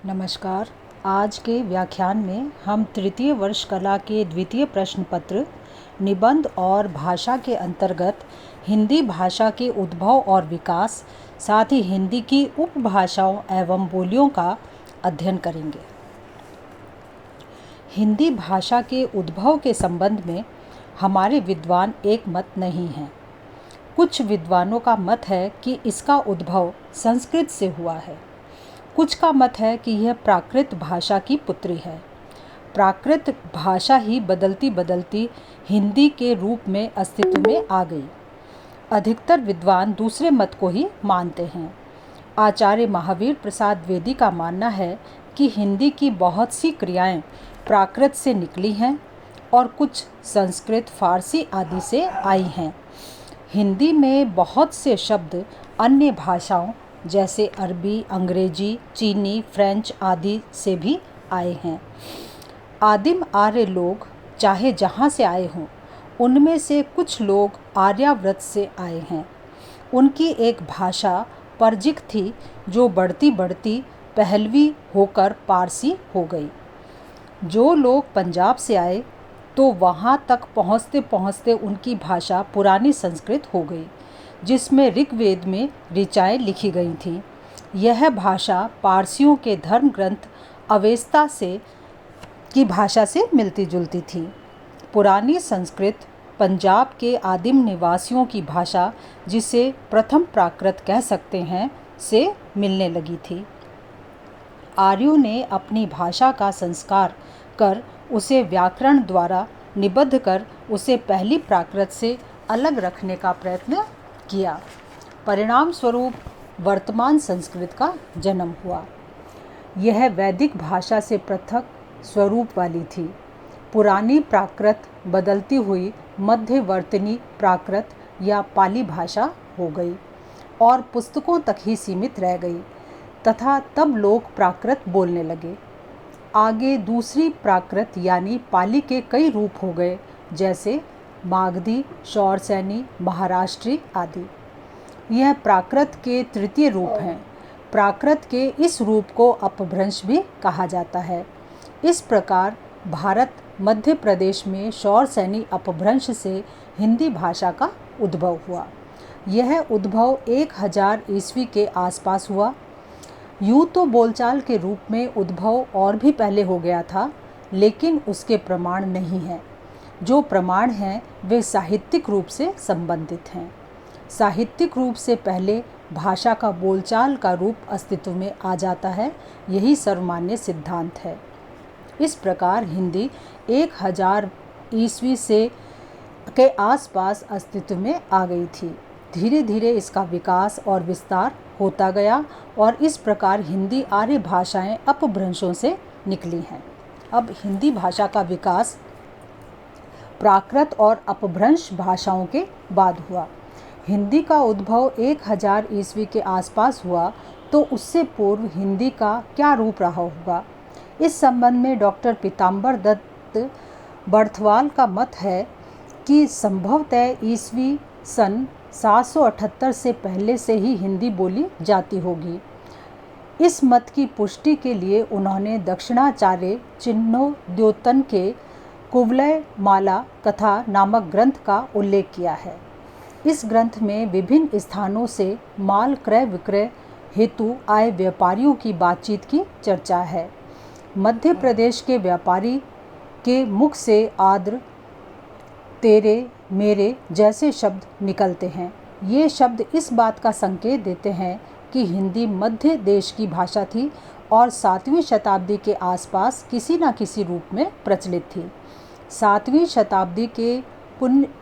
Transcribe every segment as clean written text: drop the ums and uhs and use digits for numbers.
नमस्कार। आज के व्याख्यान में हम तृतीय वर्ष कला के द्वितीय प्रश्न पत्र निबंध और भाषा के अंतर्गत हिंदी भाषा के उद्भव और विकास, साथ ही हिंदी की उपभाषाओं एवं बोलियों का अध्ययन करेंगे। हिंदी भाषा के उद्भव के संबंध में हमारे विद्वान एक मत नहीं हैं। कुछ विद्वानों का मत है कि इसका उद्भव संस्कृत से हुआ है। कुछ का मत है कि यह प्राकृत भाषा की पुत्री है। प्राकृत भाषा ही बदलती बदलती हिंदी के रूप में अस्तित्व में आ गई। अधिकतर विद्वान दूसरे मत को ही मानते हैं। आचार्य महावीर प्रसाद द्विवेदी का मानना है कि हिंदी की बहुत सी क्रियाएं प्राकृत से निकली हैं और कुछ संस्कृत, फारसी आदि से आई हैं। हिंदी में बहुत से शब्द अन्य भाषाओं जैसे अरबी, अंग्रेजी, चीनी, फ्रेंच आदि से भी आए हैं। आदिम आर्य लोग चाहे जहाँ से आए हों, उनमें से कुछ लोग आर्यावर्त से आए हैं। उनकी एक भाषा परजिक थी जो बढ़ती बढ़ती पहलवी होकर पारसी हो गई। जो लोग पंजाब से आए तो वहाँ तक पहुँचते पहुँचते उनकी भाषा पुरानी संस्कृत हो गई, जिसमें ऋग्वेद में ऋचाएँ लिखी गई थीं। यह भाषा पारसियों के धर्म ग्रंथ अवेस्ता की भाषा से मिलती जुलती थी। पुरानी संस्कृत पंजाब के आदिम निवासियों की भाषा, जिसे प्रथम प्राकृत कह सकते हैं, से मिलने लगी थी। आर्यों ने अपनी भाषा का संस्कार कर उसे व्याकरण द्वारा निबद्ध कर उसे पहली प्राकृत से अलग रखने का प्रयत्न किया। परिणाम स्वरूप वर्तमान संस्कृत का जन्म हुआ। यह वैदिक भाषा से पृथक स्वरूप वाली थी। पुरानी प्राकृत बदलती हुई मध्यवर्तनी प्राकृत या पाली भाषा हो गई और पुस्तकों तक ही सीमित रह गई तथा तब लोग प्राकृत बोलने लगे। आगे दूसरी प्राकृत यानी पाली के कई रूप हो गए, जैसे मागधी, शौरसैनी, महाराष्ट्री आदि। यह प्राकृत के तृतीय रूप हैं। प्राकृत के इस रूप को अपभ्रंश भी कहा जाता है। इस प्रकार भारत मध्य प्रदेश में शौरसैनी अपभ्रंश से हिंदी भाषा का उद्भव हुआ। यह उद्भव 1000 ईस्वी के आसपास हुआ। यूँ तो बोलचाल के रूप में उद्भव और भी पहले हो गया था, लेकिन उसके प्रमाण नहीं हैं। जो प्रमाण हैं वे साहित्यिक रूप से संबंधित हैं। साहित्यिक रूप से पहले भाषा का बोलचाल का रूप अस्तित्व में आ जाता है, यही सर्वमान्य सिद्धांत है। इस प्रकार हिंदी 1000 ईस्वी से के आसपास अस्तित्व में आ गई थी। धीरे धीरे इसका विकास और विस्तार होता गया और इस प्रकार हिंदी आर्य भाषाएं अपभ्रंशों से निकली हैं। अब हिंदी भाषा का विकास प्राकृत और अपभ्रंश भाषाओं के बाद हुआ। हिंदी का उद्भव 1000 ईस्वी के आसपास हुआ, तो उससे पूर्व हिंदी का क्या रूप रहा होगा? इस संबंध में डॉक्टर पीताम्बर दत्त बर्थवाल का मत है कि संभवतः ईस्वी सन 778 से पहले से ही हिंदी बोली जाती होगी। इस मत की पुष्टि के लिए उन्होंने दक्षिणाचार्य चिन्नोद्योतन के कुवलय माला कथा नामक ग्रंथ का उल्लेख किया है। इस ग्रंथ में विभिन्न स्थानों से माल क्रय विक्रय हेतु आए व्यापारियों की बातचीत की चर्चा है। मध्य प्रदेश के व्यापारी के मुख से आद्र, तेरे, मेरे जैसे शब्द निकलते हैं। ये शब्द इस बात का संकेत देते हैं कि हिंदी मध्य देश की भाषा थी और 7वीं शताब्दी के आसपास किसी न किसी रूप में प्रचलित थी। 7वीं शताब्दी के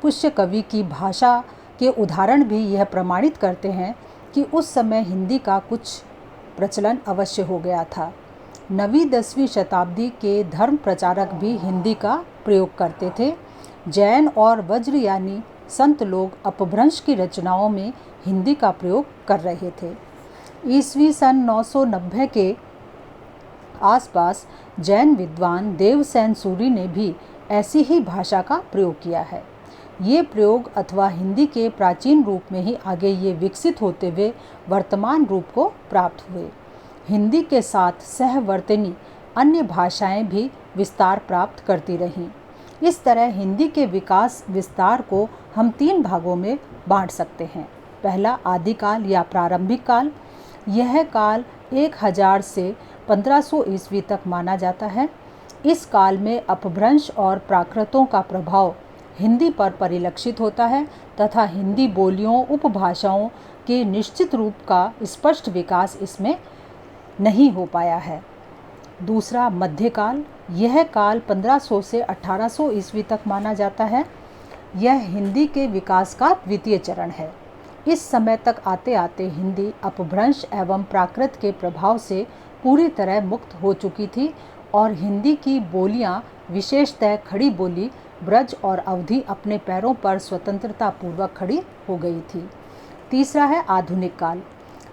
पुष्य कवि की भाषा के उदाहरण भी यह प्रमाणित करते हैं कि उस समय हिंदी का कुछ प्रचलन अवश्य हो गया था। 9वीं 10वीं शताब्दी के धर्म प्रचारक भी हिंदी का प्रयोग करते थे। जैन और वज्रयानी संत लोग अपभ्रंश की रचनाओं में हिंदी का प्रयोग कर रहे थे। ईस्वी सन 990 के आसपास जैन विद्वान देवसेन सूरी ने भी ऐसी ही भाषा का प्रयोग किया है। ये प्रयोग अथवा हिंदी के प्राचीन रूप में ही आगे ये विकसित होते हुए वर्तमान रूप को प्राप्त हुए। हिंदी के साथ सहवर्तिनी अन्य भाषाएं भी विस्तार प्राप्त करती रहीं। इस तरह हिंदी के विकास विस्तार को हम 3 भागों में बांट सकते हैं। पहला आदिकाल या प्रारंभिक काल। यह काल 1000 से 1500 ईस्वी तक माना जाता है। इस काल में अपभ्रंश और प्राकृतों का प्रभाव हिंदी पर परिलक्षित होता है तथा हिंदी बोलियों उपभाषाओं के निश्चित रूप का स्पष्ट विकास इसमें नहीं हो पाया है। दूसरा मध्यकाल। यह काल 1500 से 1800 ईस्वी तक माना जाता है। यह हिंदी के विकास का द्वितीय चरण है। इस समय तक आते आते हिंदी अपभ्रंश एवं प्राकृत के प्रभाव से पूरी तरह मुक्त हो चुकी थी और हिंदी की बोलियां विशेषतः खड़ी बोली ब्रज और अवधी अपने पैरों पर स्वतंत्रता पूर्वक खड़ी हो गई थी। तीसरा है आधुनिक काल।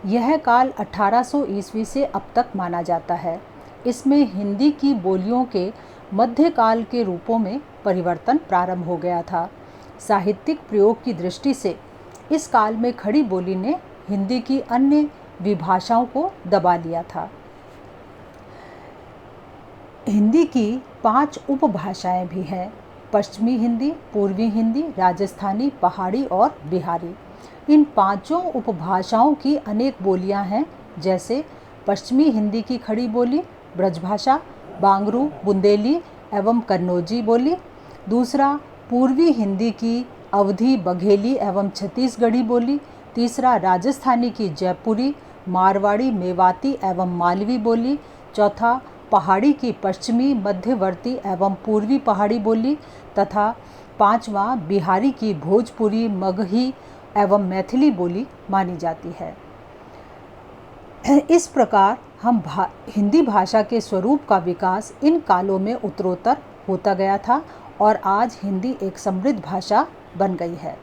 यह काल 1800 ईस्वी से अब तक माना जाता है। इसमें हिंदी की बोलियों के मध्यकाल के रूपों में परिवर्तन प्रारंभ हो गया था। साहित्यिक प्रयोग की दृष्टि से इस काल में खड़ी बोली ने हिंदी की अन्य विभाषाओं को दबा लिया था। हिंदी की 5 उपभाषाएं भी हैं। पश्चिमी हिंदी, पूर्वी हिंदी, राजस्थानी, पहाड़ी और बिहारी। इन 5 उपभाषाओं की अनेक बोलियां हैं, जैसे पश्चिमी हिंदी की खड़ी बोली ब्रजभाषा, बांगरू, बुंदेली एवं कन्नौजी बोली। दूसरा पूर्वी हिंदी की अवधी, बघेली एवं छत्तीसगढ़ी बोली। तीसरा राजस्थानी की जयपुरी, मारवाड़ी, मेवाती एवं मालवी बोली। चौथा पहाड़ी की पश्चिमी, मध्यवर्ती एवं पूर्वी पहाड़ी बोली तथा 5वां बिहारी की भोजपुरी, मगही एवं मैथिली बोली मानी जाती है। इस प्रकार हम हिंदी भाषा के स्वरूप का विकास इन कालों में उत्तरोत्तर होता गया था और आज हिंदी एक समृद्ध भाषा बन गई है।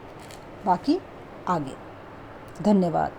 बाकी आगे। धन्यवाद।